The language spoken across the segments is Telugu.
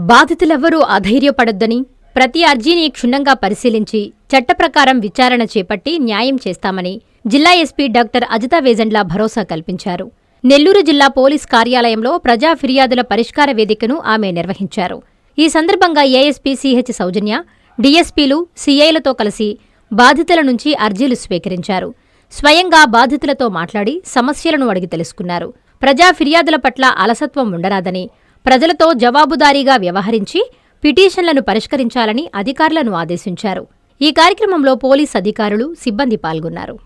బాధితులెవ్వరూ అధైర్యపడొద్దని, ప్రతి అర్జీని క్షుణ్ణంగా పరిశీలించి చట్టప్రకారం విచారణ చేపట్టి న్యాయం చేస్తామని జిల్లా ఎస్పీ డాక్టర్ అజితా వేజండ్ల భరోసా కల్పించారు. నెల్లూరు జిల్లా పోలీస్ కార్యాలయంలో ప్రజా ఫిర్యాదుల పరిష్కార వేదికను ఆమె నిర్వహించారు. ఈ సందర్భంగా ఏఎస్పీ సిహెచ్ సౌజన్య, డీఎస్పీలు, సీఐలతో కలిసి బాధితుల నుంచి అర్జీలు స్వీకరించారు. స్వయంగా బాధితులతో మాట్లాడి సమస్యలను అడిగి తెలుసుకున్నారు. ప్రజా ఫిర్యాదుల పట్ల అలసత్వం ఉండరాదని, ప్రజలతో జవాబుదారీగా వ్యవహరించి పిటిషన్లను పరిష్కరించాలని అధికారులను ఆదేశించారు. ఈ కార్యక్రమంలో పోలీస్ అధికారులు, సిబ్బంది పాల్గొన్నారు.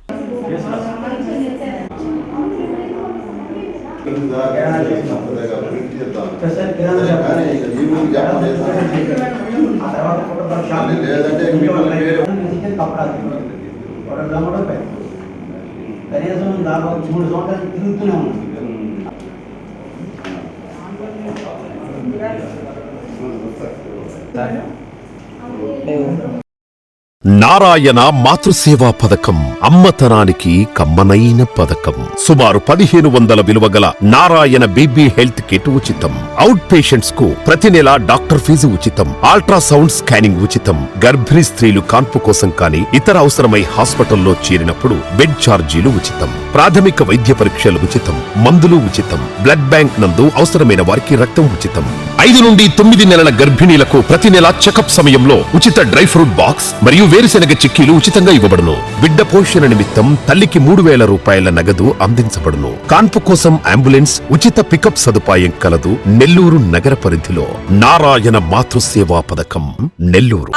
నారాయణ మాతృసేవా పథకం అమ్మతనానికి కమ్మనైన పథకం. సుమారు 1500 విలువ గల నారాయణ బేబీ హెల్త్ కిట్ ఉచితం. అవుట్ పేషెంట్స్ కు ప్రతి నెల డాక్టర్ ఫీజు ఉచితం. అల్ట్రాసౌండ్ స్కానింగ్ ఉచితం. గర్భిణీ స్త్రీలు కాన్పు కోసం కానీ ఇతర అవసరమై హాస్పిటల్లో చేరినప్పుడు బెడ్ ఛార్జీలు ఉచితం. ప్రాథమిక వైద్య పరీక్షలు ఉచితం. మందులు ఉచితం. బ్లడ్ బ్యాంక్ నందు అవసరమైన వారికి రక్తం ఉచితం. 5 నుండి 9 నెలల గర్భిణీలకు ప్రతి నెల చెకప్ సమయంలో ఉచిత డ్రై ఫ్రూట్ బాక్స్ మరియు వేరుశెనగ చిక్కీలు ఉచితంగా ఇవ్వబడును. బిడ్డ పోషణ నిమిత్తం తల్లికి 3000 రూపాయల నగదు అందించబడును. కాన్పు కోసం అంబులెన్స్, ఉచిత పికప్ సదుపాయం కలదు. నెల్లూరు నగర పరిధిలో నారాయణ మాతృసేవా పథకం, Nellore.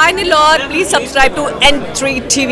Please subscribe to N3 TV.